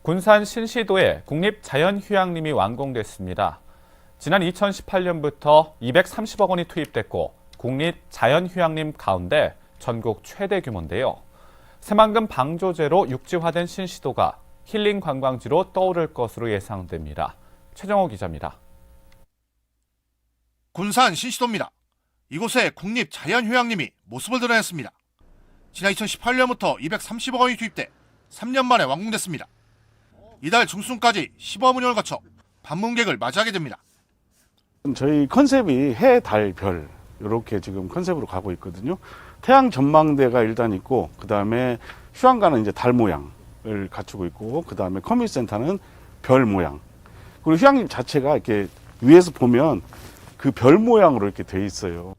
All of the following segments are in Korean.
군산 신시도에 국립자연휴양림이 완공됐습니다. 지난 2018년부터 230억 원이 투입됐고 국립자연휴양림 가운데 전국 최대 규모인데요. 새만금 방조제로 육지화된 신시도가 힐링 관광지로 떠오를 것으로 예상됩니다. 최정호 기자입니다. 군산 신시도입니다. 이곳에 국립자연휴양림이 모습을 드러냈습니다. 지난 2018년부터 230억 원이 투입돼 3년 만에 완공됐습니다. 이달 중순까지 시범 운영을 거쳐 방문객을 맞이하게 됩니다. 저희 컨셉이 해, 달, 별 이렇게 지금 컨셉으로 가고 있거든요. 태양 전망대가 일단 있고 그다음에 휴양가는 이제 달 모양을 갖추고 있고 그다음에 커뮤니티 센터는 별 모양. 그리고 휴양림 자체가 이렇게 위에서 보면 그 별 모양으로 이렇게 돼 있어요.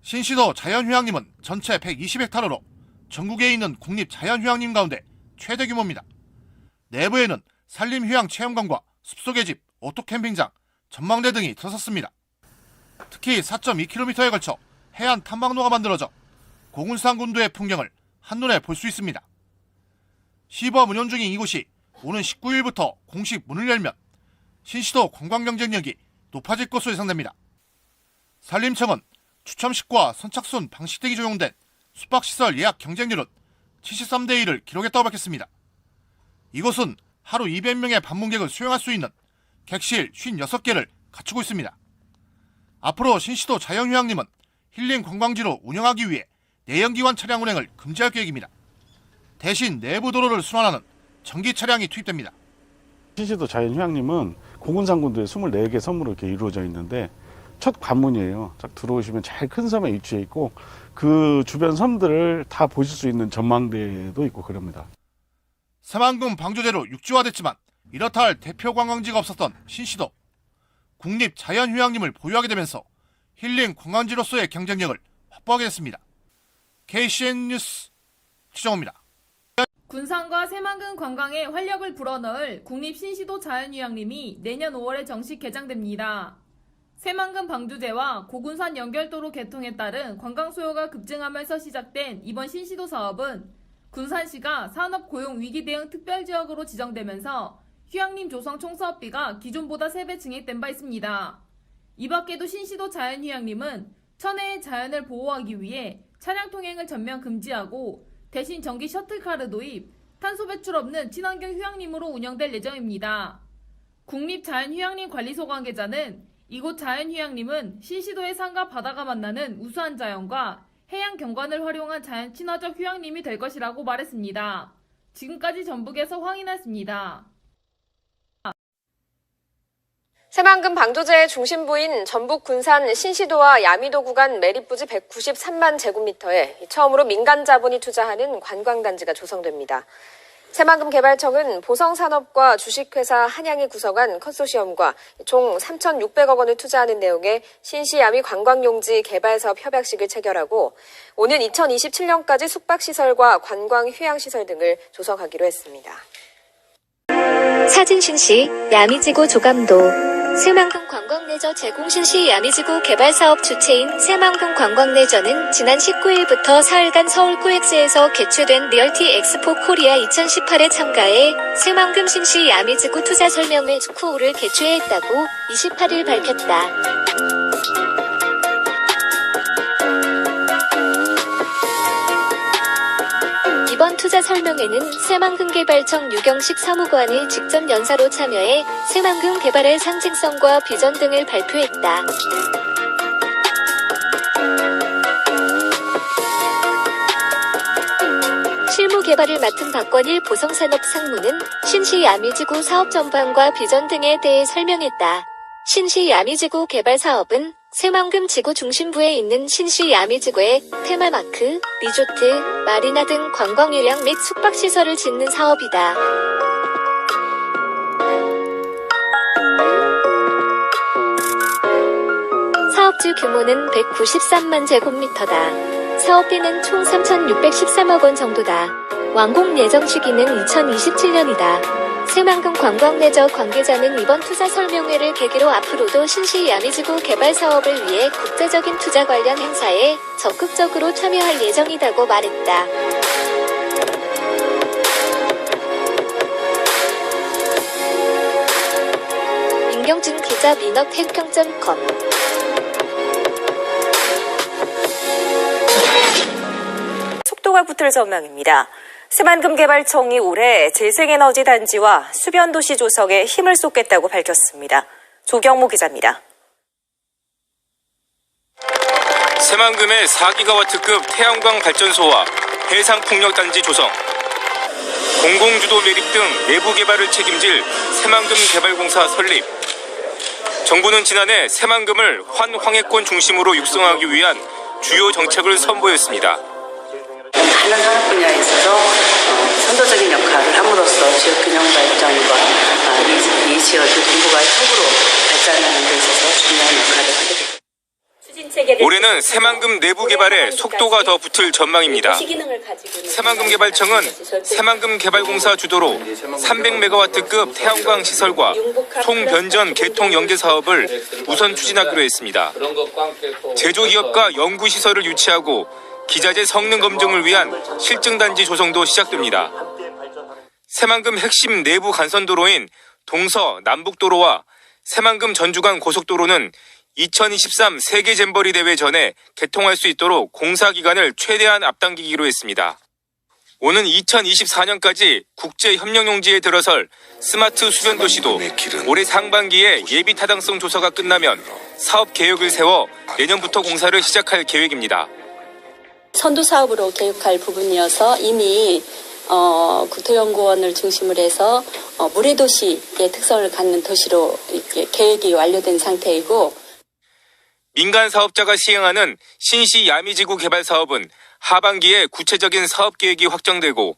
신시도 자연휴양림은 전체 120헥타르로 전국에 있는 국립자연휴양림 가운데 최대 규모입니다. 내부에는 산림휴양 체험관과 숲속의 집, 오토캠핑장, 전망대 등이 들어섰습니다. 특히 4.2km에 걸쳐 해안 탐방로가 만들어져 고군산 군도의 풍경을 한눈에 볼 수 있습니다. 시범 운영 중인 이곳이 오는 19일부터 공식 문을 열면 신시도 관광 경쟁력이 높아질 것으로 예상됩니다. 산림청은 추첨식과 선착순 방식 등이 적용된 숙박시설 예약 경쟁률은 73대 1을 기록했다고 밝혔습니다. 이곳은 하루 200명의 방문객을 수용할 수 있는 객실 56개를 갖추고 있습니다. 앞으로 신시도 자연휴양림은 힐링 관광지로 운영하기 위해 내연기관 차량 운행을 금지할 계획입니다. 대신 내부 도로를 순환하는 전기 차량이 투입됩니다. 신시도 자연휴양림은 고군산 군도에 24개 섬으로 이렇게 이루어져 있는데 첫 관문이에요. 딱 들어오시면 제일 큰 섬에 위치해 있고 그 주변 섬들을 다 보실 수 있는 전망대도 있고 그럽니다. 새만금 방조제로 육지화됐지만 이렇다 할 대표 관광지가 없었던 신시도. 국립자연휴양림을 보유하게 되면서 힐링 관광지로서의 경쟁력을 확보하게 됐습니다. KCN 뉴스 최정호입니다. 군산과 새만금 관광에 활력을 불어넣을 국립신시도 자연휴양림이 내년 5월에 정식 개장됩니다. 새만금 방조제와 고군산 연결도로 개통에 따른 관광 수요가 급증하면서 시작된 이번 신시도 사업은 군산시가 산업고용 위기 대응 특별지역으로 지정되면서 휴양림 조성 총사업비가 기존보다 3배 증액된 바 있습니다. 이 밖에도 신시도 자연휴양림은 천혜의 자연을 보호하기 위해 차량 통행을 전면 금지하고 대신 전기 셔틀카를 도입, 탄소 배출 없는 친환경 휴양림으로 운영될 예정입니다. 국립자연휴양림 관리소 관계자는 이곳 자연휴양림은 신시도의 산과 바다가 만나는 우수한 자연과 해양 경관을 활용한 자연 친화적 휴양림이 될 것이라고 말했습니다. 지금까지 전북에서 황인아였습니다. 새만금 방조제의 중심부인 전북 군산 신시도와 야미도 구간 매립부지 193만 제곱미터에 처음으로 민간 자본이 투자하는 관광단지가 조성됩니다. 새만금 개발청은 보성산업과 주식회사 한양이 구성한 컨소시엄과 총 3,600억 원을 투자하는 내용의 신시야미 관광용지 개발사업 협약식을 체결하고 오는 2027년까지 숙박시설과 관광휴양시설 등을 조성하기로 했습니다. 사진 신시 야미지구 조감도 새만금 관광레저 제공 신시 야미지구 개발사업 주체인 새만금 관광레저는 지난 19일부터 사흘간 서울 코엑스에서 개최된 리얼티 엑스포 코리아 2018에 참가해 새만금 신시 야미지구 투자 설명회 축후호를 개최했다고 28일 밝혔다. 이번 투자 설명회는 새만금개발청 유경식 사무관이 직접 연사로 참여해 새만금 개발의 상징성과 비전 등을 발표했다. 실무 개발을 맡은 박권일 보성산업 상무는 신시 야미지구 사업 전반과 비전 등에 대해 설명했다. 신시 야미지구 개발 사업은 새만금 지구 중심부에 있는 신시 야미지구에 테마마크, 리조트, 마리나 등 관광유량 및 숙박시설을 짓는 사업이다. 사업주 규모는 193만 제곱미터다. 사업비는 총 3,613억 원 정도다. 완공 예정 시기는 2027년이다. 새만금 관광레저 관계자는 이번 투자 설명회를 계기로 앞으로도 신시 야미지구 개발 사업을 위해 국제적인 투자 관련 행사에 적극적으로 참여할 예정이라고 말했다. 구독자 민업행평.com 속도가 붙을 전망입니다. 새만금 개발청이 올해 재생에너지 단지와 수변도시 조성에 힘을 쏟겠다고 밝혔습니다. 조경모 기자입니다. 새만금의 4기가와트급 태양광 발전소와 해상풍력단지 조성, 공공주도 매립 등 내부 개발을 책임질 새만금 개발공사 설립. 정부는 지난해 새만금을 환황해권 중심으로 육성하기 위한 주요 정책을 선보였습니다. 많은 산업 분야에 있어서 선도적인 역할을 함으로써 지역 균형 발전과 이 지역의 정부가 촉으로 발전하는 데 있어서 중요한 역할을 하게 됩니다. 올해는 새만금 내부 개발에 속도가 더 붙을 전망입니다. 새만금 개발청은 새만금 개발공사 주도로 300메가와트급 태양광 시설과 송변전 개통 연계 사업을 우선 추진하기로 했습니다. 제조기업과 연구시설을 유치하고 기자재 성능 검증을 위한 실증단지 조성도 시작됩니다. 새만금 핵심 내부 간선도로인 동서 남북도로와 새만금 전주간 고속도로는 2023 세계 잼버리 대회 전에 개통할 수 있도록 공사 기간을 최대한 앞당기기로 했습니다. 오는 2024년까지 국제협력용지에 들어설 스마트 수변도시도 올해 상반기에 예비 타당성 조사가 끝나면 사업 계획을 세워 내년부터 공사를 시작할 계획입니다. 선도 사업으로 계획할 부분이어서 이미 국토연구원을 중심으로 해서 물해도시의 특성을 갖는 도시로 계획이 완료된 상태이고, 민간 사업자가 시행하는 신시 야미지구 개발 사업은 하반기에 구체적인 사업 계획이 확정되고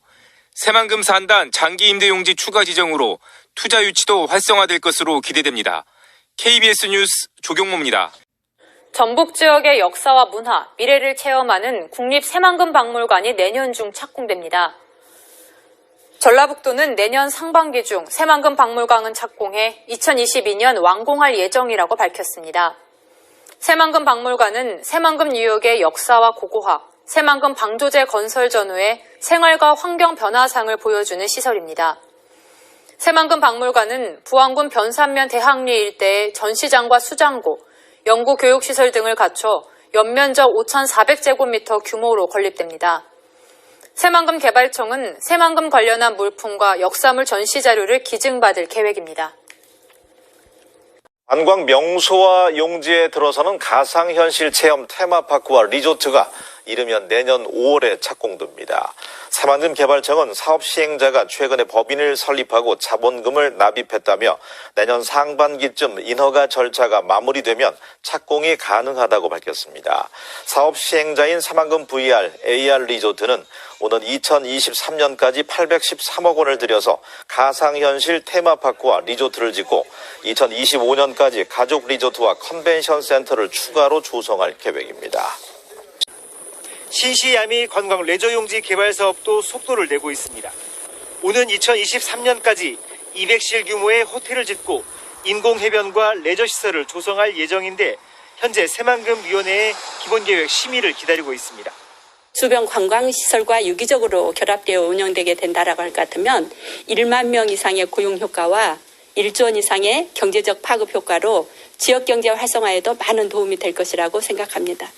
새만금 산단 장기 임대 용지 추가 지정으로 투자 유치도 활성화될 것으로 기대됩니다. KBS 뉴스 조경모입니다. 전북 지역의 역사와 문화, 미래를 체험하는 국립 새만금 박물관이 내년 중 착공됩니다. 전라북도는 내년 상반기 중 새만금 박물관을 착공해 2022년 완공할 예정이라고 밝혔습니다. 새만금 박물관은 새만금 뉴욕의 역사와 고고학, 새만금 방조제 건설 전후의 생활과 환경 변화상을 보여주는 시설입니다. 새만금 박물관은 부안군 변산면 대학리 일대의 전시장과 수장고, 연구 교육시설 등을 갖춰 연면적 5,400제곱미터 규모로 건립됩니다. 새만금 개발청은 새만금 관련한 물품과 역사물 전시 자료를 기증받을 계획입니다. 관광 명소와 용지에 들어서는 가상현실 체험 테마파크와 리조트가 이르면 내년 5월에 착공됩니다. 새만금 개발청은 사업 시행자가 최근에 법인을 설립하고 자본금을 납입했다며 내년 상반기쯤 인허가 절차가 마무리되면 착공이 가능하다고 밝혔습니다. 사업 시행자인 새만금 VR, AR 리조트는 오는 2023년까지 813억 원을 들여서 가상현실 테마파크와 리조트를 짓고 2025년까지 가족 리조트와 컨벤션 센터를 추가로 조성할 계획입니다. 신시야미 관광 레저용지 개발 사업도 속도를 내고 있습니다. 오는 2023년까지 200실 규모의 호텔을 짓고 인공해변과 레저시설을 조성할 예정인데 현재 새만금위원회의 기본계획 심의를 기다리고 있습니다. 주변 관광시설과 유기적으로 결합되어 운영되게 된다라고 할 것 같으면 1만 명 이상의 고용 효과와 1조 원 이상의 경제적 파급 효과로 지역경제 활성화에도 많은 도움이 될 것이라고 생각합니다.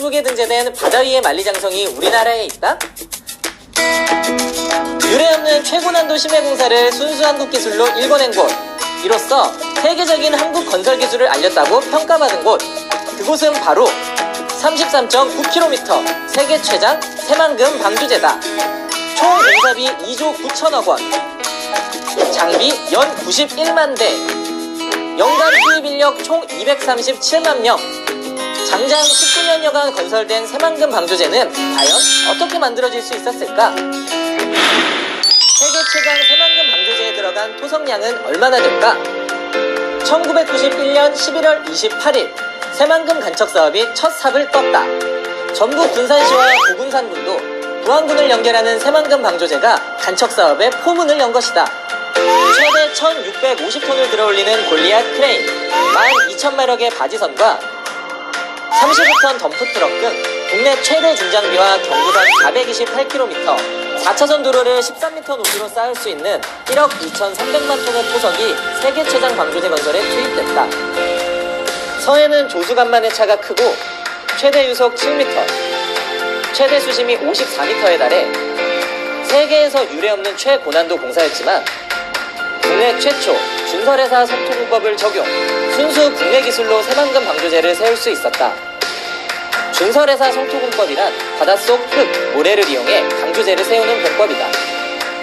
기네스북에 등재된 바다 위의 만리장성이 우리나라에 있다? 유례 없는 최고 난도 심해 공사를 순수 한국 기술로 일궈낸 곳. 이로써 세계적인 한국 건설 기술을 알렸다고 평가받은 곳. 그곳은 바로 33.9km 세계 최장 새만금 방주제다. 총 공사비 2조 9천억 원. 장비 연 91만 대. 연간 투입 인력 총 237만 명. 장장 19년여간 건설된 새만금 방조제는 과연 어떻게 만들어질 수 있었을까? 세계 최장 새만금 방조제에 들어간 토성량은 얼마나 될까? 1991년 11월 28일 새만금 간척 사업이 첫 삽을 떴다. 전북 군산시와 고군산군도 부안군을 연결하는 새만금 방조제가 간척 사업의 포문을 연 것이다. 최대 1650톤을 들어올리는 골리앗 크레인, 12,000마력의 바지선과 35톤 덤프트럭 등 국내 최대 중장비와 경부선 428km, 4차선 도로를 13m 높이로 쌓을 수 있는 1억 2,300만 톤의 토석이 세계 최장 방조제 건설에 투입됐다. 서해는 조수간만의 차가 크고 최대 유속 7m, 최대 수심이 54m에 달해 세계에서 유례없는 최고난도 공사였지만 국내 최초 준설회사 석토공법을 적용, 순수 국내 기술로 새만금 방조제를 세울 수 있었다. 준설회사 석토공법이란 바닷속 흙, 모래를 이용해 방조제를 세우는 공법이다.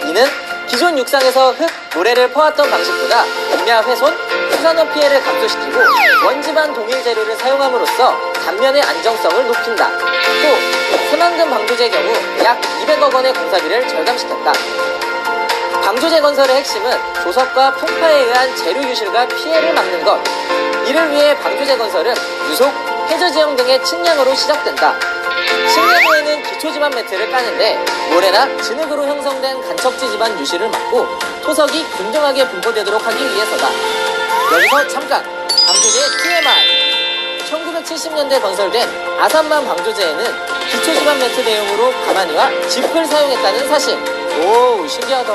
이는 기존 육상에서 흙, 모래를 퍼왔던 방식보다 임야 훼손, 수산업 피해를 감소시키고 원지반 동일 재료를 사용함으로써 단면의 안정성을 높인다. 또 새만금 방조제의 경우 약 200억 원의 공사비를 절감시켰다. 방조제 건설의 핵심은 조석과 풍파에 의한 재료 유실과 피해를 막는 것. 이를 위해 방조제 건설은 유속, 해저지형 등의 측량으로 시작된다. 측량 후에는 기초지반 매트를 까는데 모래나 진흙으로 형성된 간척지 지반 유실을 막고 토석이 균등하게 분포되도록 하기 위해서다. 여기서 잠깐! 방조제의 TMI! 1970년대 건설된 아산만 방조제에는 기초지반 매트 대용으로 가마니와 짚을 사용했다는 사실. 오, 신기하다.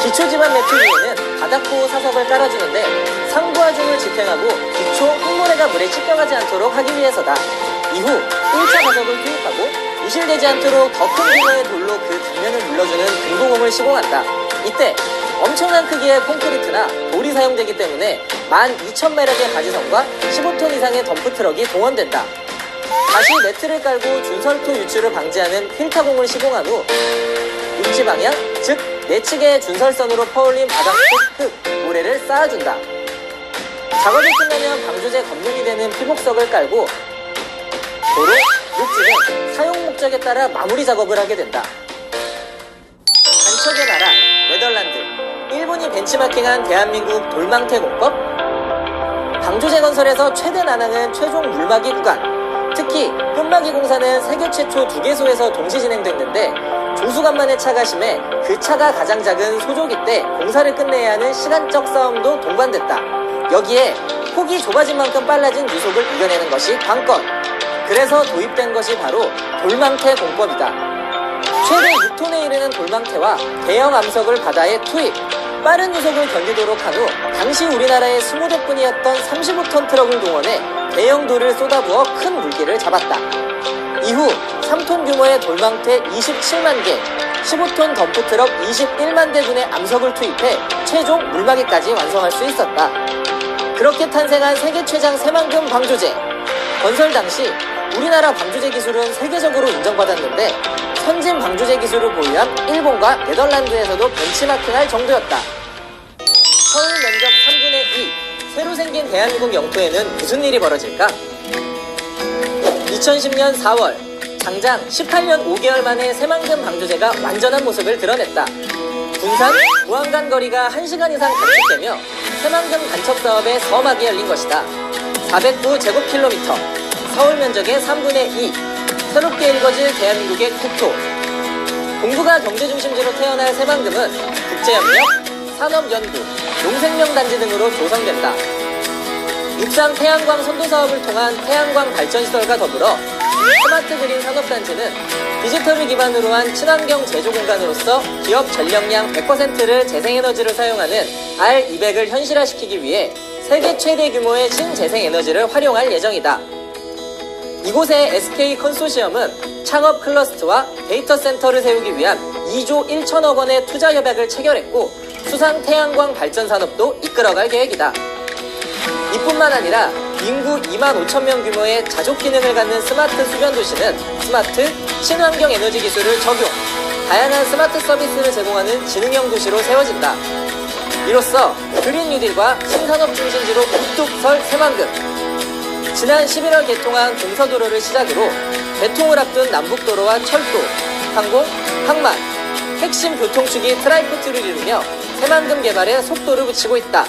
기초지반 매트 위에는 바닥보호 사석을 깔아주는데 상부하중을 집행하고 기초 흙모래가 물에 씻겨가지 않도록 하기 위해서다. 이후 1차 사석을 투입하고 유실되지 않도록 더 큰 규모의 돌로 그 단면을 눌러주는 금공홈을 시공한다. 이때 엄청난 크기의 콘크리트나 돌이 사용되기 때문에 12,000마력의 바지선과 15톤 이상의 덤프트럭이 동원된다. 다시 매트를 깔고 준설토 유출을 방지하는 필타공을 시공한 후 육지 방향, 즉 내측의 준설선으로 퍼올린 바닥 속 흙, 모래를 쌓아준다. 작업이 끝나면 방조제 검문이 되는 피복석을 깔고 도로, 육지는 사용 목적에 따라 마무리 작업을 하게 된다. 간척의 나라, 네덜란드. 일본이 벤치마킹한 대한민국 돌망태 공법. 방조제 건설에서 최대 난항은 최종 물막이 구간. 특히 끝막이 공사는 세계 최초 2개소에서 동시 진행됐는데 조수간만의 차가 심해 그 차가 가장 작은 소조기 때 공사를 끝내야 하는 시간적 싸움도 동반됐다. 여기에 폭이 좁아진 만큼 빨라진 유속을 이겨내는 것이 관건. 그래서 도입된 것이 바로 돌망태 공법이다. 최대 6톤에 이르는 돌망태와 대형 암석을 바다에 투입. 빠른 유속을 견디도록 한 후 당시 우리나라의 20대뿐이었던 35톤 트럭을 동원해 대형 돌을 쏟아부어 큰 물기를 잡았다. 이후 3톤 규모의 돌망태 27만 개, 15톤 덤프트럭 21만 대분의 암석을 투입해 최종 물막이까지 완성할 수 있었다. 그렇게 탄생한 세계 최장 새만금 방조제. 건설 당시 우리나라 방조제 기술은 세계적으로 인정받았는데 선진 방조제 기술을 보유한 일본과 네덜란드에서도 벤치마킹할 정도였다. 서울 면적 3분의 2, 새로 생긴 대한민국 영토에는 무슨 일이 벌어질까? 2010년 4월, 장장 18년 5개월 만에 새만금 방조제가 완전한 모습을 드러냈다. 군산, 부안간 거리가 1시간 이상 단축되며 새만금 간척 사업의 서막이 열린 것이다. 409제곱킬로미터, 서울 면적의 3분의 2, 새롭게 일궈질 대한민국의 국토. 동부가 경제중심지로 태어날 새만금은 국제협력, 산업연구, 농생명단지 등으로 조성된다. 육상 태양광 선도 사업을 통한 태양광 발전시설과 더불어 스마트 그린 산업단지는 디지털을 기반으로 한 친환경 제조 공간으로서 기업 전력량 100%를 재생에너지를 사용하는 R200을 현실화시키기 위해 세계 최대 규모의 신재생에너지를 활용할 예정이다. 이곳의 SK 컨소시엄은 창업 클러스터와 데이터 센터를 세우기 위한 2조 1천억 원의 투자 협약을 체결했고 수상 태양광 발전 산업도 이끌어갈 계획이다. 이뿐만 아니라 인구 2만 5천 명 규모의 자족 기능을 갖는 스마트 수변 도시는 스마트 친환경 에너지 기술을 적용, 다양한 스마트 서비스를 제공하는 지능형 도시로 세워진다. 이로써 그린 뉴딜과 신산업 중심지로 우뚝 설 새만금. 지난 11월 개통한 동서도로를 시작으로 개통을 앞둔 남북도로와 철도, 항공, 항만, 핵심 교통축이 트라이포트를 이루며 새만금 개발에 속도를 붙이고 있다.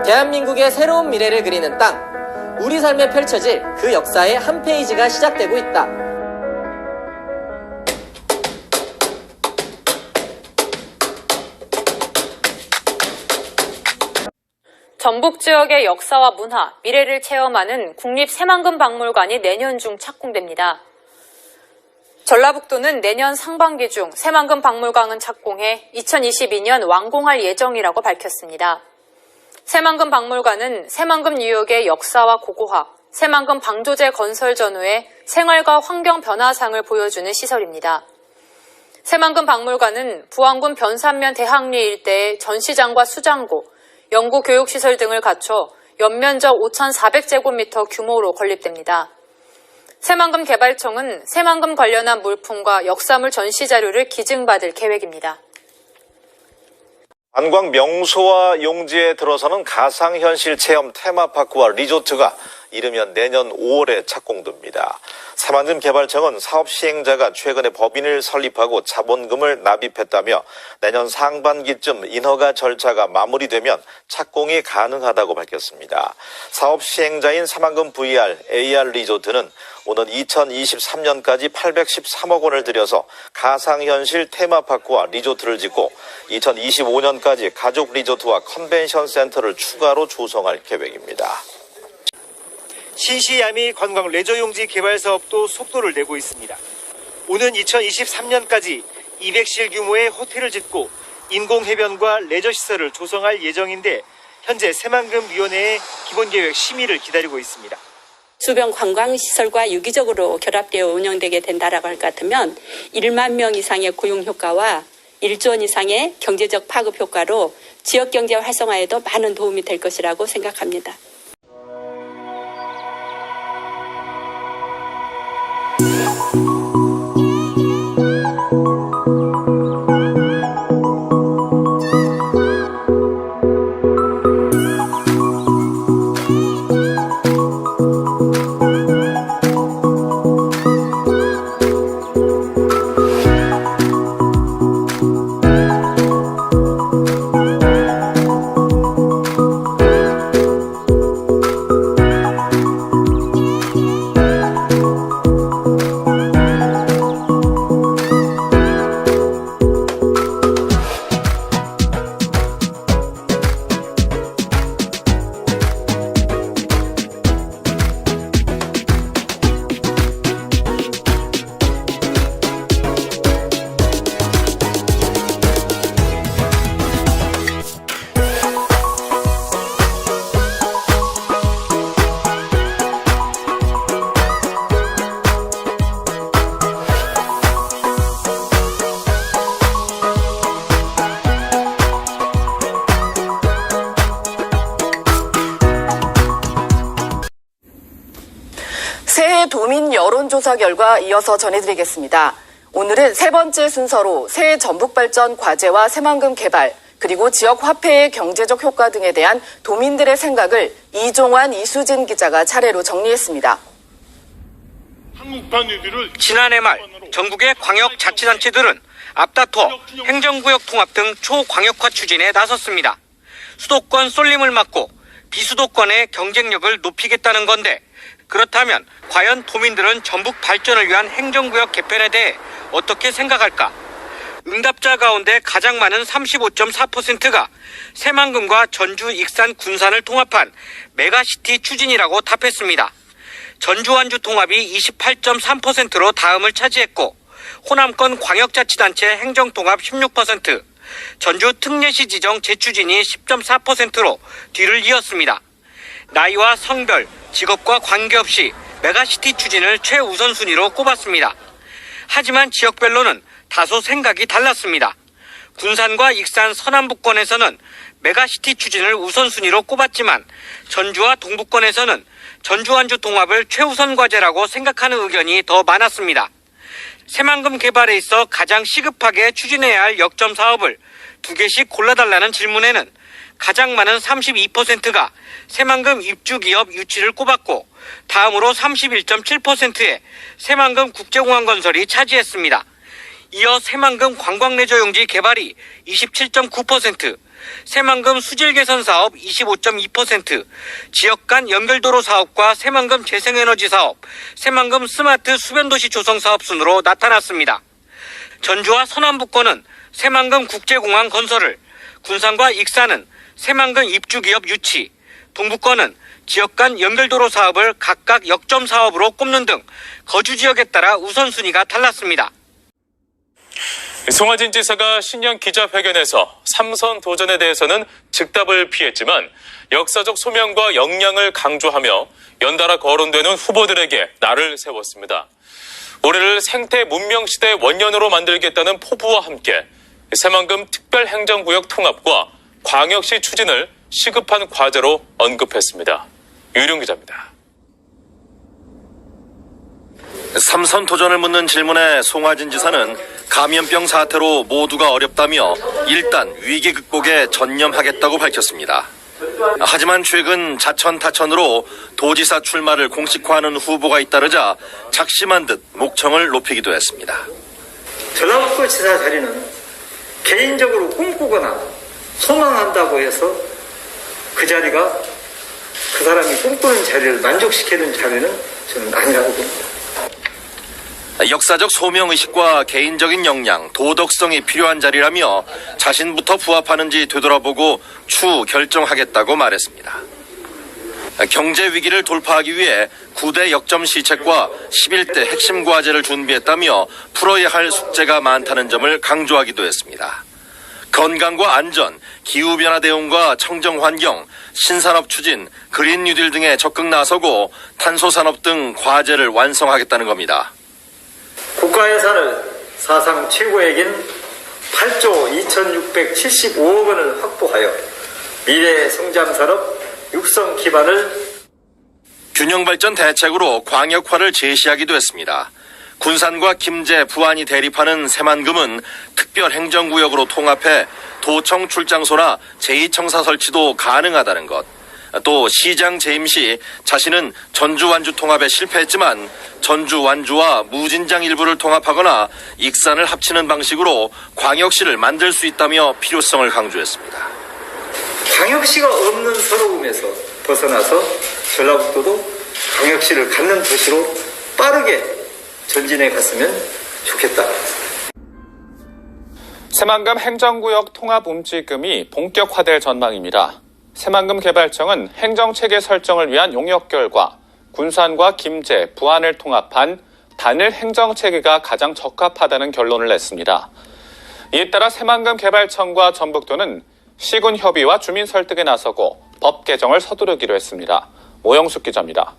대한민국의 새로운 미래를 그리는 땅, 우리 삶에 펼쳐질 그 역사의 한 페이지가 시작되고 있다. 전북 지역의 역사와 문화, 미래를 체험하는 국립새만금박물관이 내년 중 착공됩니다. 전라북도는 내년 상반기 중 새만금박물관을 착공해 2022년 완공할 예정이라고 밝혔습니다. 새만금박물관은 새만금 유역의 역사와 고고학, 새만금 방조제 건설 전후의 생활과 환경 변화상을 보여주는 시설입니다. 새만금박물관은 부안군 변산면 대학리 일대의 전시장과 수장고, 연구 교육시설 등을 갖춰 연면적 5,400제곱미터 규모로 건립됩니다. 새만금 개발청은 새만금 관련한 물품과 역사물 전시 자료를 기증받을 계획입니다. 관광 명소와 용지에 들어서는 가상현실 체험 테마파크와 리조트가 이르면 내년 5월에 착공됩니다. 새만금 개발청은 사업 시행자가 최근에 법인을 설립하고 자본금을 납입했다며 내년 상반기쯤 인허가 절차가 마무리되면 착공이 가능하다고 밝혔습니다. 사업 시행자인 새만금 VR, AR 리조트는 오는 2023년까지 813억 원을 들여서 가상현실 테마파크와 리조트를 짓고 2025년까지 가족 리조트와 컨벤션 센터를 추가로 조성할 계획입니다. 신시야미 관광 레저용지 개발 사업도 속도를 내고 있습니다. 오는 2023년까지 200실 규모의 호텔을 짓고 인공해변과 레저시설을 조성할 예정인데 현재 새만금위원회의 기본계획 심의를 기다리고 있습니다. 주변 관광시설과 유기적으로 결합되어 운영되게 된다라고 할 것 같으면 1만 명 이상의 고용 효과와 1조 원 이상의 경제적 파급 효과로 지역경제 활성화에도 많은 도움이 될 것이라고 생각합니다. 새해 도민 여론조사 결과 이어서 전해드리겠습니다. 오늘은 세 번째 순서로 새해 전북발전 과제와 새만금 개발, 그리고 지역 화폐의 경제적 효과 등에 대한 도민들의 생각을 이종환, 이수진 기자가 차례로 정리했습니다. 지난해 말 전국의 광역자치단체들은 앞다퉈 행정구역 통합 등 초광역화 추진에 나섰습니다. 수도권 쏠림을 막고 비수도권의 경쟁력을 높이겠다는 건데, 그렇다면 과연 도민들은 전북 발전을 위한 행정구역 개편에 대해 어떻게 생각할까? 응답자 가운데 가장 많은 35.4%가 새만금과 전주, 익산, 군산을 통합한 메가시티 추진이라고 답했습니다. 전주, 완주 통합이 28.3%로 다음을 차지했고, 호남권 광역자치단체 행정통합 16%, 전주 특례시 지정 재추진이 10.4%로 뒤를 이었습니다. 나이와 성별, 직업과 관계없이 메가시티 추진을 최우선순위로 꼽았습니다. 하지만 지역별로는 다소 생각이 달랐습니다. 군산과 익산 서남부권에서는 메가시티 추진을 우선순위로 꼽았지만 전주와 동부권에서는 전주완주 통합을 최우선 과제라고 생각하는 의견이 더 많았습니다. 새만금 개발에 있어 가장 시급하게 추진해야 할 역점 사업을 2개씩 골라달라는 질문에는 가장 많은 32%가 새만금 입주기업 유치를 꼽았고 다음으로 31.7%의 새만금 국제공항 건설이 차지했습니다. 이어 새만금 관광레저용지 개발이 27.9%, 새만금 수질 개선 사업 25.2%, 지역 간 연결도로 사업과 새만금 재생에너지 사업, 새만금 스마트 수변도시 조성 사업 순으로 나타났습니다. 전주와 서남부권은 새만금 국제공항 건설을, 군산과 익산은 새만금 입주기업 유치, 동부권은 지역 간 연결도로 사업을 각각 역점 사업으로 꼽는 등 거주 지역에 따라 우선순위가 달랐습니다. 송하진 지사가 신년 기자회견에서 3선 도전에 대해서는 즉답을 피했지만 역사적 소명과 역량을 강조하며 연달아 거론되는 후보들에게 날을 세웠습니다. 올해를 생태 문명시대 원년으로 만들겠다는 포부와 함께 새만금 특별행정구역 통합과 광역시 추진을 시급한 과제로 언급했습니다. 유룡 기자입니다. 3선 도전을 묻는 질문에 송하진 지사는 감염병 사태로 모두가 어렵다며 일단 위기 극복에 전념하겠다고 밝혔습니다. 하지만 최근 자천타천으로 도지사 출마를 공식화하는 후보가 잇따르자 작심한 듯 목청을 높이기도 했습니다. 전라북도 지사 자리는 개인적으로 꿈꾸거나 소망한다고 해서 그 자리가 그 사람이 꿈꾸는 자리를 만족시키는 자리는 저는 아니라고 봅니다. 역사적 소명의식과 개인적인 역량, 도덕성이 필요한 자리라며 자신부터 부합하는지 되돌아보고 추후 결정하겠다고 말했습니다. 경제 위기를 돌파하기 위해 9대 역점 시책과 11대 핵심 과제를 준비했다며 풀어야 할 숙제가 많다는 점을 강조하기도 했습니다. 건강과 안전, 기후변화 대응과 청정환경, 신산업 추진, 그린 뉴딜 등에 적극 나서고 탄소산업 등 과제를 완성하겠다는 겁니다. 국가 예산을 사상 최고액인 8조 2,675억 원을 확보하여 미래 성장 산업 육성 기반을 균형발전 대책으로 광역화를 제시하기도 했습니다. 군산과 김제, 부안이 대립하는 새만금은 특별행정구역으로 통합해 도청 출장소나 제2청사 설치도 가능하다는 것. 또 시장 재임 시 자신은 전주 완주 통합에 실패했지만 전주 완주와 무진장 일부를 통합하거나 익산을 합치는 방식으로 광역시를 만들 수 있다며 필요성을 강조했습니다. 광역시가 없는 서러움에서 벗어나서 전라북도도 광역시를 갖는 도시로 빠르게 전진해 갔으면 좋겠다. 새만금 행정구역 통합 움직임이 본격화될 전망입니다. 새만금 개발청은 행정체계 설정을 위한 용역 결과 군산과 김제, 부안을 통합한 단일 행정체계가 가장 적합하다는 결론을 냈습니다. 이에 따라 새만금 개발청과 전북도는 시군 협의와 주민 설득에 나서고 법 개정을 서두르기로 했습니다. 오영숙 기자입니다.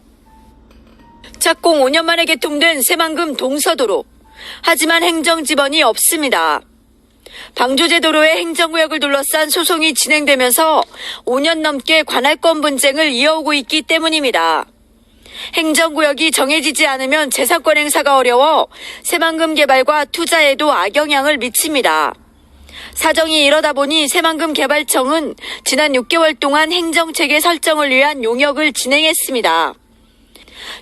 착공 5년 만에 개통된 새만금 동서도로. 하지만 행정지번이 없습니다. 방조제도로의 행정구역을 둘러싼 소송이 진행되면서 5년 넘게 관할권 분쟁을 이어오고 있기 때문입니다. 행정구역이 정해지지 않으면 재산권 행사가 어려워 새만금 개발과 투자에도 악영향을 미칩니다. 사정이 이러다 보니 새만금 개발청은 지난 6개월 동안 행정체계 설정을 위한 용역을 진행했습니다.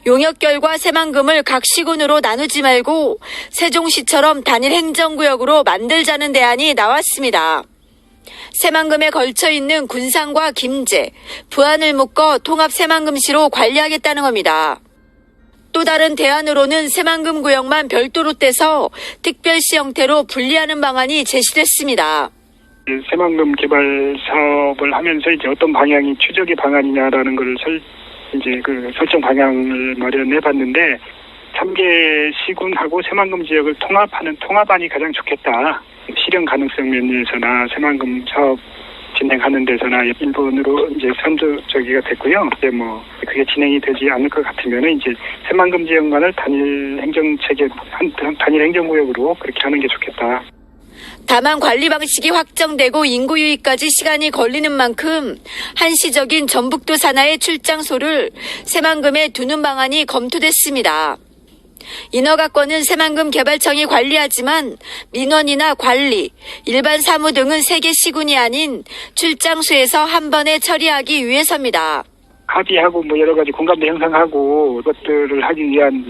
용역 결과 새만금을 각 시군으로 나누지 말고 세종시처럼 단일 행정구역으로 만들자는 대안이 나왔습니다. 새만금에 걸쳐 있는 군산과 김제, 부안을 묶어 통합 새만금시로 관리하겠다는 겁니다. 또 다른 대안으로는 새만금 구역만 별도로 떼서 특별시 형태로 분리하는 방안이 제시됐습니다. 새만금 개발 사업을 하면서 이제 어떤 방향이 추적의 방안이냐라는 걸 설정 방향을 마련해 봤는데 3개 시군하고 새만금 지역을 통합하는 통합안이 가장 좋겠다. 실현 가능성 면에서나 새만금 사업 진행하는 데서나 일본으로 이제 선두저기가 됐고요. 이제 뭐 그게 진행이 되지 않을 것 같으면은 이제 새만금 지역만을 단일 행정체계, 단일 행정구역으로 그렇게 하는 게 좋겠다. 다만 관리 방식이 확정되고 인구 유입까지 시간이 걸리는 만큼 한시적인 전북도 산하의 출장소를 새만금에 두는 방안이 검토됐습니다. 인허가권은 새만금 개발청이 관리하지만 민원이나 관리, 일반 사무 등은 세계 시군이 아닌 출장소에서 한 번에 처리하기 위해서입니다. 합의하고 뭐 여러 가지 공감대 형성하고 그것들을 하기 위한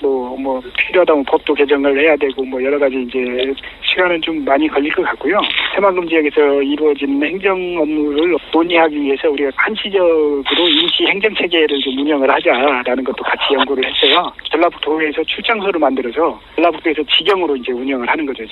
뭐 필요하다면 법도 개정을 해야 되고 뭐 여러 가지 이제 시간은 좀 많이 걸릴 것 같고요. 새만금 지역에서 이루어지는 행정 업무를 논의하기 위해서 우리가 한시적으로 임시 행정 체계를 좀 운영을 하자라는 것도 같이 연구를 했어요. 전라북도에서 출장소를 만들어서 전라북도에서 지경으로 이제 운영을 하는 거죠.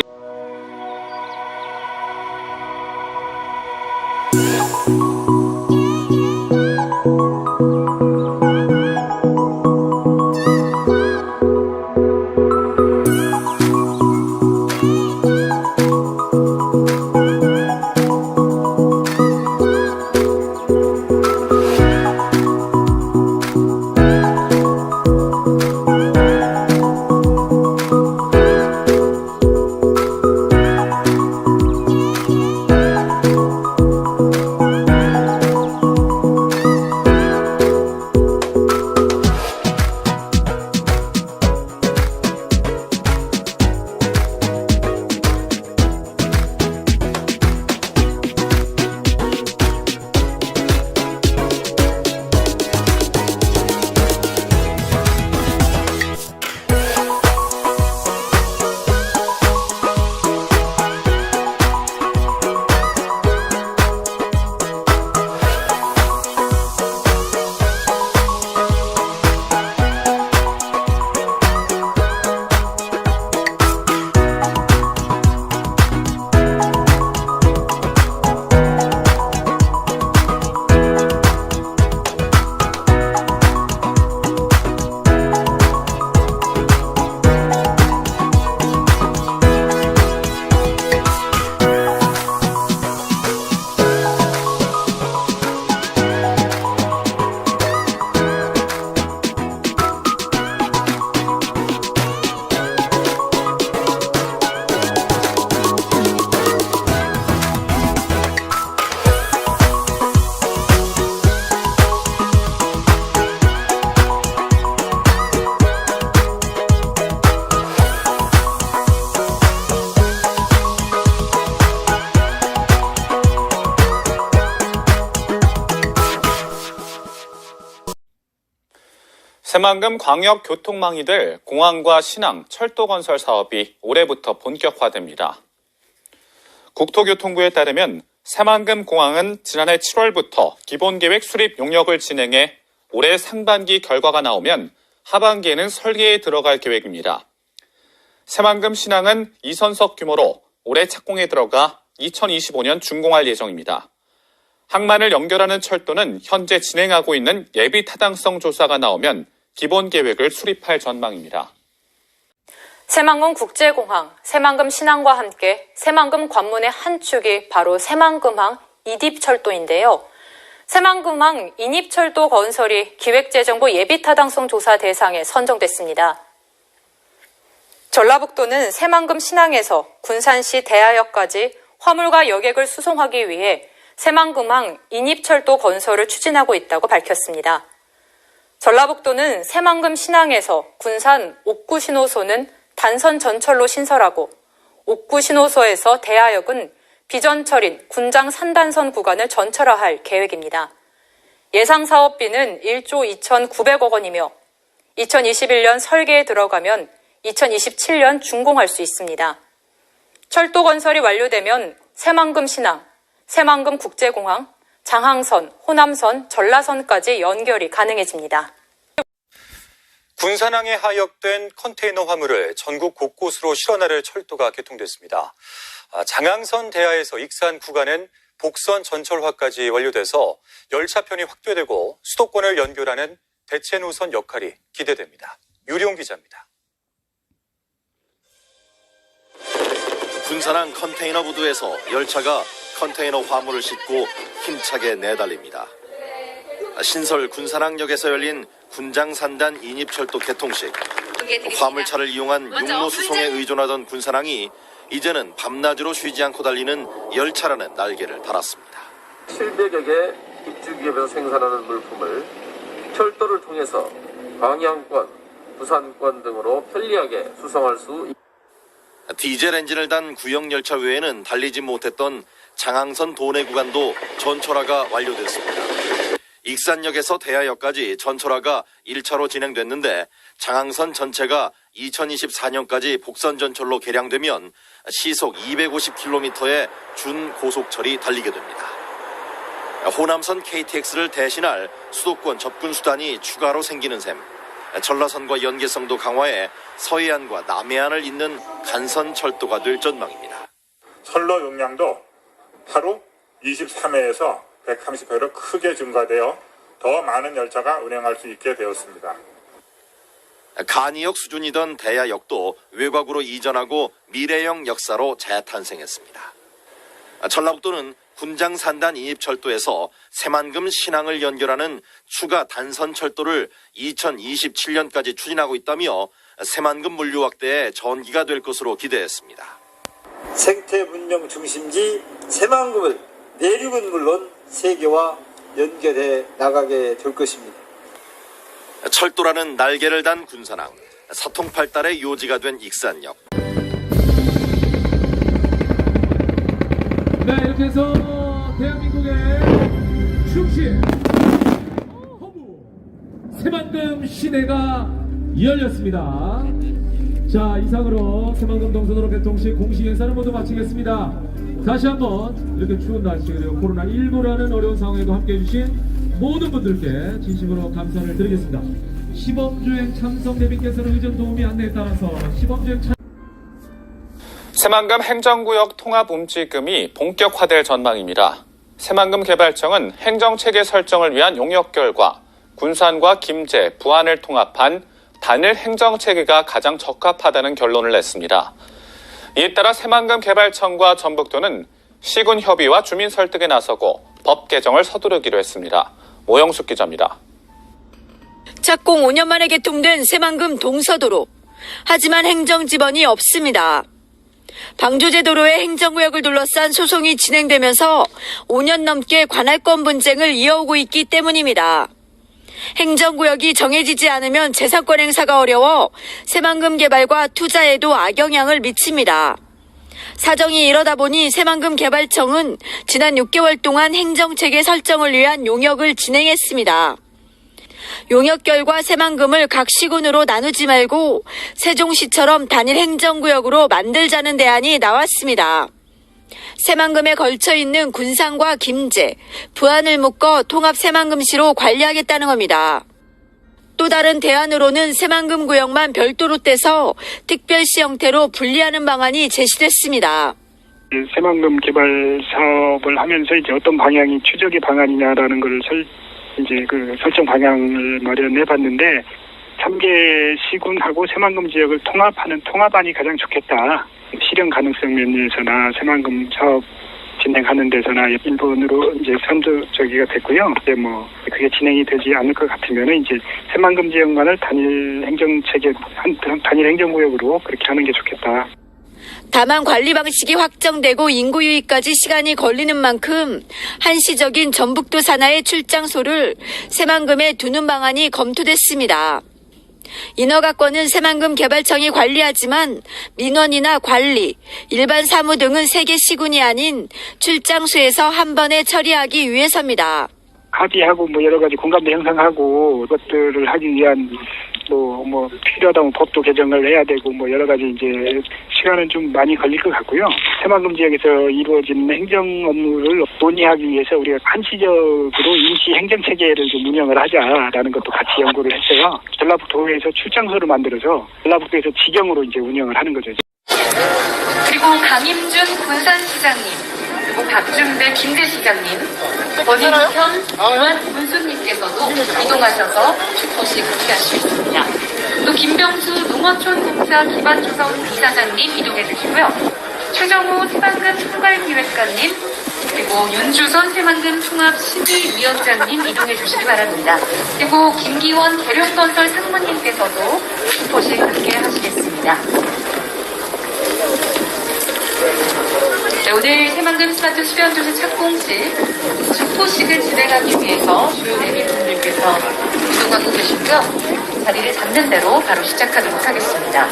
새만금 광역교통망이 될 공항과 신항, 철도 건설 사업이 올해부터 본격화됩니다. 국토교통부에 따르면 새만금 공항은 지난해 7월부터 기본계획 수립 용역을 진행해 올해 상반기 결과가 나오면 하반기에는 설계에 들어갈 계획입니다. 새만금 신항은 2선석 규모로 올해 착공에 들어가 2025년 준공할 예정입니다. 항만을 연결하는 철도는 현재 진행하고 있는 예비 타당성 조사가 나오면 기본 계획을 수립할 전망입니다. 새만금 국제공항, 새만금 신항과 함께 새만금 관문의 한 축이 바로 새만금항 이립철도인데요. 새만금항 인입철도 건설이 기획재정부 예비타당성 조사 대상에 선정됐습니다. 전라북도는 새만금 신항에서 군산시 대하역까지 화물과 여객을 수송하기 위해 새만금항 인입철도 건설을 추진하고 있다고 밝혔습니다. 전라북도는 새만금 신항에서 군산 옥구신호소는 단선 전철로 신설하고 옥구신호소에서 대하역은 비전철인 군장 3단선 구간을 전철화할 계획입니다. 예상 사업비는 1조 2,900억 원이며 2021년 설계에 들어가면 2027년 준공할 수 있습니다. 철도 건설이 완료되면 새만금 신항, 새만금 국제공항, 장항선, 호남선, 전라선까지 연결이 가능해집니다. 군산항에 하역된 컨테이너 화물을 전국 곳곳으로 실어나를 철도가 개통됐습니다. 장항선 대하에서 익산 구간은 복선 전철화까지 완료돼서 열차편이 확대되고 수도권을 연결하는 대체 노선 역할이 기대됩니다. 유리용 기자입니다. 군산항 컨테이너 부두에서 열차가 컨테이너 화물을 싣고 힘차게 내달립니다. 신설 군산항역에서 열린 군장산단 인입철도 개통식. 화물차를 이용한 육로 수송에 의존하던 군산항이 이제는 밤낮으로 쉬지 않고 달리는 열차라는 날개를 달았습니다. 700여 개 입주기업에서 생산하는 물품을 철도를 통해서 광양권, 부산권 등으로 편리하게 수송할 수 있습니다. 디젤 엔진을 단 구형 열차 외에는 달리지 못했던 장항선 도내 구간도 전철화가 완료됐습니다. 익산역에서 대하역까지 전철화가 1차로 진행됐는데 장항선 전체가 2024년까지 복선 전철로 개량되면 시속 250km의 준고속철이 달리게 됩니다. 호남선 KTX를 대신할 수도권 접근 수단이 추가로 생기는 셈. 전라선과 연계성도 강화해 서해안과 남해안을 잇는 간선 철도가 될 전망입니다. 선로 용량도 하루 23회에서 130회로 크게 증가되어 더 많은 열차가 운행할 수 있게 되었습니다. 간이역 수준이던 대야역도 외곽으로 이전하고 미래형 역사로 재탄생했습니다. 전라북도는 군장산단 인입철도에서 새만금 신항을 연결하는 추가 단선철도를 2027년까지 추진하고 있다며 새만금 물류 확대의 전기가 될 것으로 기대했습니다. 생태 문명 중심지 새만금을 내륙은 물론 세계와 연결해 나가게 될 것입니다. 철도라는 날개를 단 군산항, 사통팔달의 요지가 된 익산역. 네, 이렇게 해서 대한민국의 충실 허무 새만금 시내가 열렸습니다. 자, 이상으로 새만금 동선으로 개통식 공식 행사를 모두 마치겠습니다. 다시 한번 이렇게 추운 날씨 그리고 코로나19라는 어려운 상황에도 함께해 주신 모든 분들께 진심으로 감사를 드리겠습니다. 시범주행 참석 대비께서는 의전 도우미 안내에 따라서 시범주행 새만금 행정구역 통합움직금이 본격화될 전망입니다. 새만금 개발청은 행정체계 설정을 위한 용역 결과 군산과 김제, 부안을 통합한 단일 행정체계가 가장 적합하다는 결론을 냈습니다. 이에 따라 새만금 개발청과 전북도는 시군 협의와 주민 설득에 나서고 법 개정을 서두르기로 했습니다. 오영숙 기자입니다. 착공 5년 만에 개통된 새만금 동서도로. 하지만 행정지번이 없습니다. 방조제도로의 행정구역을 둘러싼 소송이 진행되면서 5년 넘게 관할권 분쟁을 이어오고 있기 때문입니다. 행정구역이 정해지지 않으면 재산권 행사가 어려워 새만금 개발과 투자에도 악영향을 미칩니다. 사정이 이러다 보니 새만금 개발청은 지난 6개월 동안 행정체계 설정을 위한 용역을 진행했습니다. 용역 결과 새만금을 각 시군으로 나누지 말고 세종시처럼 단일 행정구역으로 만들자는 대안이 나왔습니다. 새만금에 걸쳐 있는 군산과 김제, 부안을 묶어 통합 새만금시로 관리하겠다는 겁니다. 또 다른 대안으로는 새만금 구역만 별도로 떼서 특별시 형태로 분리하는 방안이 제시됐습니다. 새만금 개발 사업을 하면서 이제 어떤 방향이 추적의 방안이냐라는 걸 설정 방향을 마련해 봤는데 3개 시군하고 새만금 지역을 통합하는 통합안이 가장 좋겠다. 실현 가능성 면에서나 새만금 사업 진행하는 데서나 일본으로 이제 선두적이가 됐고요. 이제 그게 진행이 되지 않을 것 같으면은 이제 새만금 지역만을 단일 행정체계, 단일 행정구역으로 그렇게 하는 게 좋겠다. 다만 관리 방식이 확정되고 인구 유입까지 시간이 걸리는 만큼 한시적인 전북도 산하의 출장소를 새만금에 두는 방안이 검토됐습니다. 인허가권은 새만금 개발청이 관리하지만 민원이나 관리, 일반 사무 등은 3개 시군이 아닌 출장소에서 한 번에 처리하기 위해서입니다. 합의하고 여러 가지 공감대 형성하고 그것들을 하기 위한 필요하다면 법도 개정을 해야 되고 여러 가지 이제 시간은 좀 많이 걸릴 것 같고요. 새만금 지역에서 이루어지는 행정 업무를 논의하기 위해서 우리가 한시적으로 임시 행정 체계를 좀 운영을 하자라는 것도 같이 연구를 했어요. 전라북도에서 출장소를 만들어서 전라북도에서 지경으로 이제 운영을 하는 거죠. 그리고 강임준 군산시장님, 그리고 박준배 김대시장님, 권인현 부안 군수님께서도 이동하셔서 축포식 함께할 수 있습니다. 또 김병수 농어촌공사 기반조성 이사장님 이동해 주시고요. 최정우 새만금 총괄기획관님, 그리고 윤주선 새만금 통합심의위원장님 이동해 주시기 바랍니다. 그리고 김기원 계룡건설 상무님께서도 축포식 함께 하시겠습니다. 네, 오늘 새만금 스마트 수변도시 착공식 축포식을 진행하기 위해서 주요 대기분들께서 이동하고 계시고요. 자리를 잡는 대로 바로 시작하도록 하겠습니다.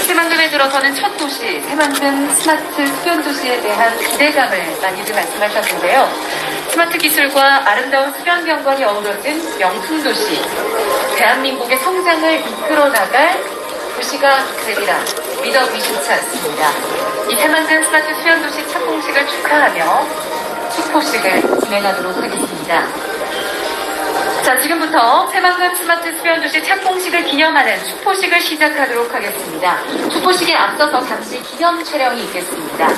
새만금에 들어서는 첫 도시, 새만금 스마트 수변도시에 대한 기대감을 많이들 말씀하셨는데요. 스마트 기술과 아름다운 수변 경관이 어우러진 명품도시, 대한민국의 성장을 이끌어 나갈 도시가 되리라 믿어 의심치 않습니다. 이 새만금 스마트 수변도시 착공식을 축하하며 축포식을 진행하도록 하겠습니다. 자, 지금부터 새만금 스마트 수변도시 착공식을 기념하는 축포식을 시작하도록 하겠습니다. 축포식에 앞서서 잠시 기념 촬영이 있겠습니다.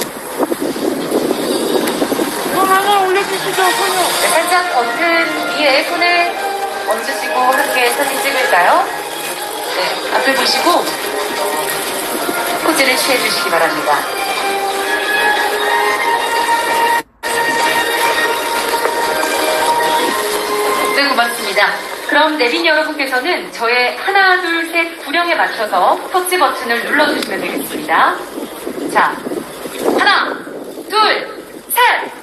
손 하나 올려주시죠, 손요. 네, 살짝 버튼 위에 손을 얹으시고 함께 사진 찍을까요? 네, 앞을 보시고 포즈를 취해주시기 바랍니다. 네, 고맙습니다. 그럼 내빈 여러분께서는 저의 하나, 둘, 셋 구령에 맞춰서 터치 버튼을 눌러주시면 되겠습니다. 자, 하나, 둘, 셋!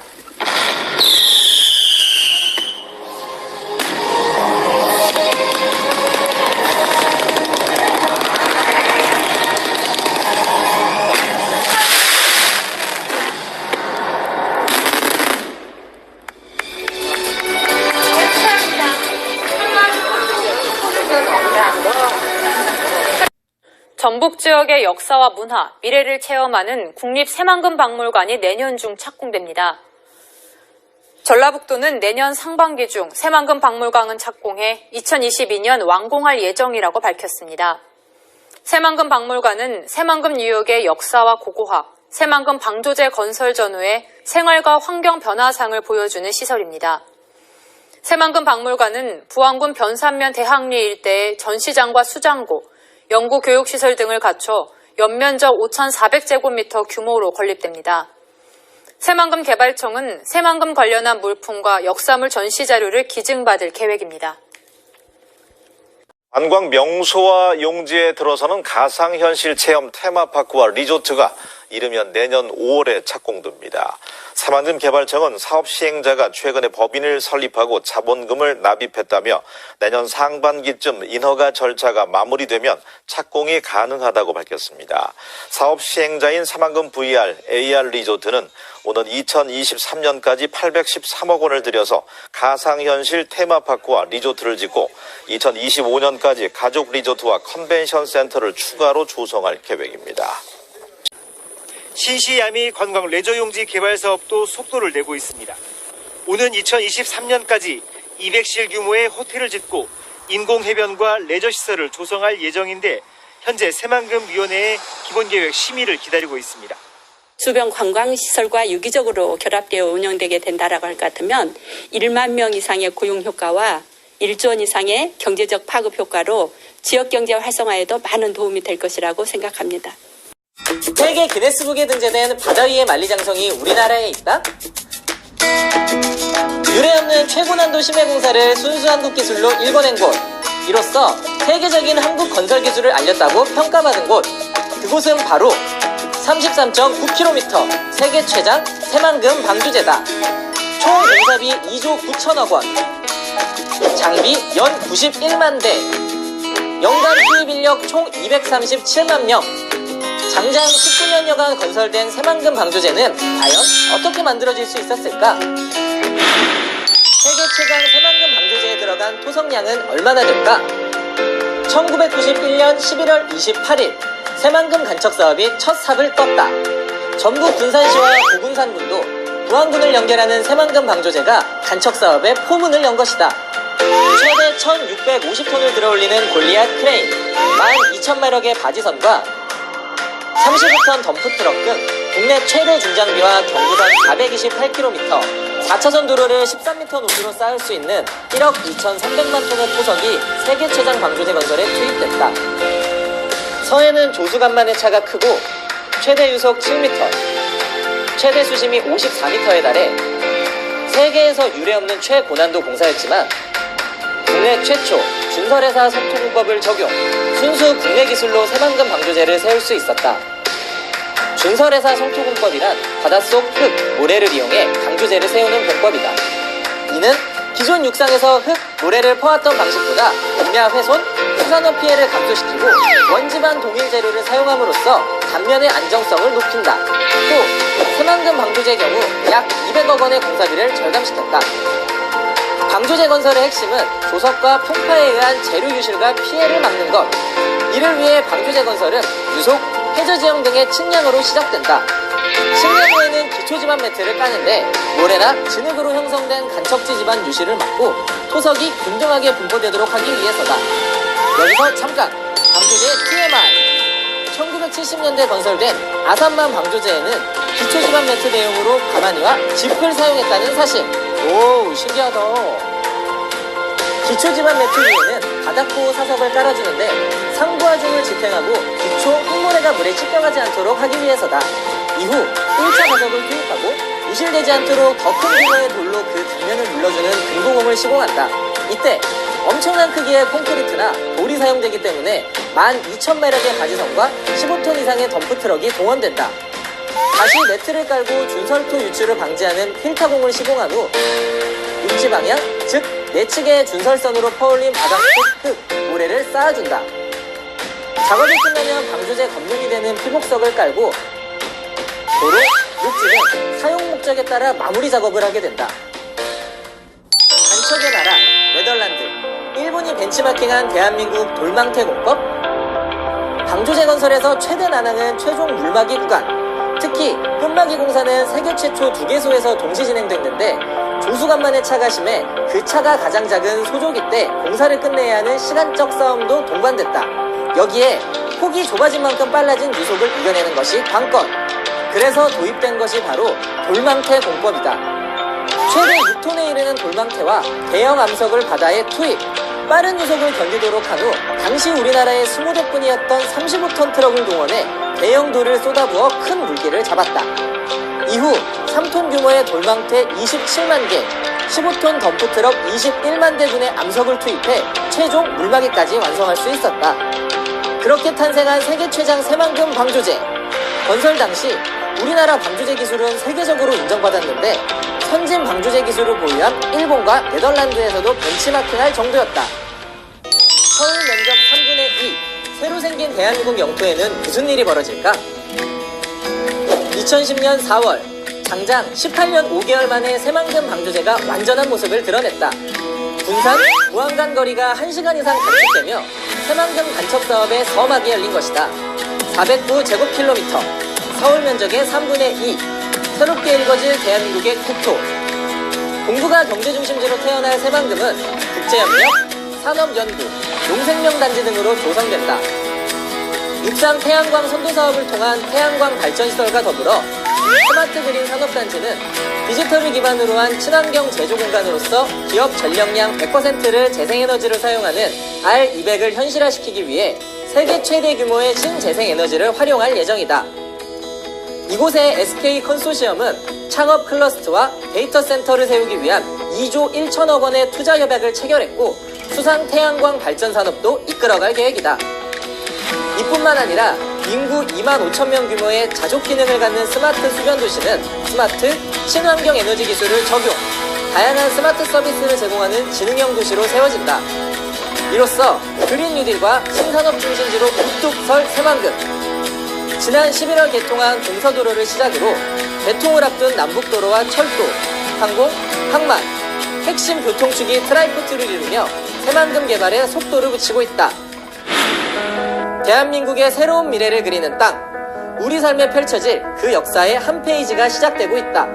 전북 지역의 역사와 문화, 미래를 체험하는 국립새만금박물관이 내년 중 착공됩니다. 전라북도는 내년 상반기 중 새만금박물관은 착공해 2022년 완공할 예정이라고 밝혔습니다. 새만금박물관은 새만금 유역의 역사와 고고학, 새만금 방조제 건설 전후의 생활과 환경 변화상을 보여주는 시설입니다. 새만금박물관은 부안군 변산면 대학리 일대의 전시장과 수장고, 연구교육시설 등을 갖춰 연면적 5,400제곱미터 규모로 건립됩니다. 새만금 개발청은 새만금 관련한 물품과 역사물 전시 자료를 기증받을 계획입니다. 관광 명소와 용지에 들어서는 가상현실 체험 테마파크와 리조트가 이르면 내년 5월에 착공됩니다. 새만금 개발청은 사업 시행자가 최근에 법인을 설립하고 자본금을 납입했다며 내년 상반기쯤 인허가 절차가 마무리되면 착공이 가능하다고 밝혔습니다. 사업 시행자인 새만금 VR, AR 리조트는 오는 2023년까지 813억 원을 들여서 가상현실 테마파크와 리조트를 짓고 2025년까지 가족 리조트와 컨벤션 센터를 추가로 조성할 계획입니다. 신시야미 관광 레저용지 개발 사업도 속도를 내고 있습니다. 오는 2023년까지 200실 규모의 호텔을 짓고 인공해변과 레저시설을 조성할 예정인데 현재 새만금위원회의 기본계획 심의를 기다리고 있습니다. 주변 관광시설과 유기적으로 결합되어 운영되게 된다라고 할 것 같으면 1만 명 이상의 고용 효과와 1조 원 이상의 경제적 파급 효과로 지역경제 활성화에도 많은 도움이 될 것이라고 생각합니다. 세계 기네스북에 등재된 바다 위의 만리장성이 우리나라에 있다? 유례없는 최고난도 심해공사를 순수 한국 기술로 일궈낸 곳, 이로써 세계적인 한국 건설 기술을 알렸다고 평가받은 곳, 그곳은 바로 33.9km 세계 최장 새만금 방조제다. 총 공사비 2조 9천억 원, 장비 연 91만 대, 연간 투입 인력 총 237만 명. 장장 19년여간 건설된 새만금 방조제는 과연 어떻게 만들어질 수 있었을까? 세계 최강 새만금 방조제에 들어간 토성량은 얼마나 될까? 1991년 11월 28일 새만금 간척 사업이 첫 삽을 떴다. 전북 군산시와 고군산군도 부안군을 연결하는 새만금 방조제가 간척 사업의 포문을 연 것이다. 최대 1,650톤을 들어올리는 골리앗 크레인, 12,000마력의 바지선과 35톤 덤프트럭 등 국내 최대 중장비와 경부선 428km, 4차선 도로를 13m 높이로 쌓을 수 있는 1억 2,300만 톤의 토석이 세계 최장 방조제 건설에 투입됐다. 서해는 조수간만의 차가 크고 최대 유속 7m, 최대 수심이 54m에 달해 세계에서 유례없는 최고난도 공사였지만 국내 최초 준설회사 석토공법을 적용, 순수 국내 기술로 새만금 방조제를 세울 수 있었다. 준설회사 석토공법이란 바닷속 흙, 모래를 이용해 방조제를 세우는 공법이다. 이는 기존 육상에서 흙, 모래를 퍼왔던 방식보다 임야 훼손, 수산업 피해를 감소시키고 원지반 동일 재료를 사용함으로써 단면의 안정성을 높인다. 또 새만금 방조제 경우 약 200억 원의 공사비를 절감시켰다. 방조제 건설의 핵심은 조석과 풍파에 의한 재료 유실과 피해를 막는 것. 이를 위해 방조제 건설은 유속, 해저지형 등의 측량으로 시작된다. 측량 후에는 기초지반 매트를 까는데 모래나 진흙으로 형성된 간척지 지반 유실을 막고 토석이 균등하게 분포되도록 하기 위해서다. 여기서 잠깐! 방조제의 TMI! 1970년대 건설된 아산만 방조제에는 기초지반 매트 대용으로 가마니와 짚을 사용했다는 사실. 오, 신기하다. 기초지반 매트 위에는 바닥보호 사석을 깔아주는데 상부하중을 지탱하고 기초 흙모래가 물에 찌껴가지 않도록 하기 위해서다. 이후 1차 가석을 투입하고 유실되지 않도록 더 큰 규모의 돌로 그 단면을 눌러주는 금고공을 시공한다. 이때 엄청난 크기의 콘크리트나 돌이 사용되기 때문에 12,000마력의 가지선과 15톤 이상의 덤프트럭이 동원된다. 다시 매트를 깔고 준설토 유출을 방지하는 필타공을 시공한 후 육지 방향, 즉 내측의 준설선으로 퍼올린 바닥 속 흙, 모래를 쌓아준다. 작업이 끝나면 방조제 건물이 되는 피복석을 깔고 도로, 육지는 사용 목적에 따라 마무리 작업을 하게 된다. 간척의 나라, 네덜란드. 일본이 벤치마킹한 대한민국 돌망태 공법. 방조제 건설에서 최대 난항은 최종 물막이 구간. 특히 끝막이 공사는 세계 최초 2개소에서 동시 진행됐는데 조수간만의 차가 심해 그 차가 가장 작은 소조기 때 공사를 끝내야 하는 시간적 싸움도 동반됐다. 여기에 폭이 좁아진 만큼 빨라진 유속을 이겨내는 것이 관건. 그래서 도입된 것이 바로 돌망태 공법이다. 최대 6톤에 이르는 돌망태와 대형 암석을 바다에 투입, 빠른 유속을 견디도록 한 후 당시 우리나라의 20대뿐이었던 35톤 트럭을 동원해 대형 돌을 쏟아부어 큰 물기를 잡았다. 이후 3톤 규모의 돌망태 27만 개, 15톤 덤프트럭 21만 대분의 암석을 투입해 최종 물막이까지 완성할 수 있었다. 그렇게 탄생한 세계 최장 새만금 방조제. 건설 당시 우리나라 방조제 기술은 세계적으로 인정받았는데 선진 방조제 기술을 보유한 일본과 네덜란드에서도 벤치마킹할 정도였다. 서울 면적 3분의 2, 새로 생긴 대한민국 영토에는 무슨 일이 벌어질까? 2010년 4월, 장장 18년 5개월 만에 새만금 방조제가 완전한 모습을 드러냈다. 군산, 부안 간 거리가 1시간 이상 단축되며 새만금 간척 사업의 서막이 열린 것이다. 409제곱킬로미터, 서울 면적의 3분의 2, 새롭게 일궈질 대한민국의 국토. 동북아 경제중심지로 태어날 새만금은 국제협력, 산업연구, 농생명단지 등으로 조성된다. 육상 태양광 선도사업을 통한 태양광 발전시설과 더불어 스마트 그린 산업단지는 디지털을 기반으로 한 친환경 제조 공간으로서 기업 전력량 100%를 재생에너지를 사용하는 R200을 현실화시키기 위해 세계 최대 규모의 신재생에너지를 활용할 예정이다. 이곳의 SK 컨소시엄은 창업 클러스터와 데이터 센터를 세우기 위한 2조 1천억 원의 투자 협약을 체결했고 수상 태양광 발전 산업도 이끌어갈 계획이다. 이뿐만 아니라 인구 2만 5천 명 규모의 자족 기능을 갖는 스마트 수변 도시는 스마트 친환경 에너지 기술을 적용, 다양한 스마트 서비스를 제공하는 지능형 도시로 세워진다. 이로써 그린 뉴딜과 신산업 중심지로 우뚝 설 새만금. 지난 11월 개통한 동서도로를 시작으로 개통을 앞둔 남북도로와 철도, 항공, 항만, 핵심 교통축이 트라이포트를 이루며 새만금 개발에 속도를 붙이고 있다. 대한민국의 새로운 미래를 그리는 땅, 우리 삶에 펼쳐질 그 역사의 한 페이지가 시작되고 있다.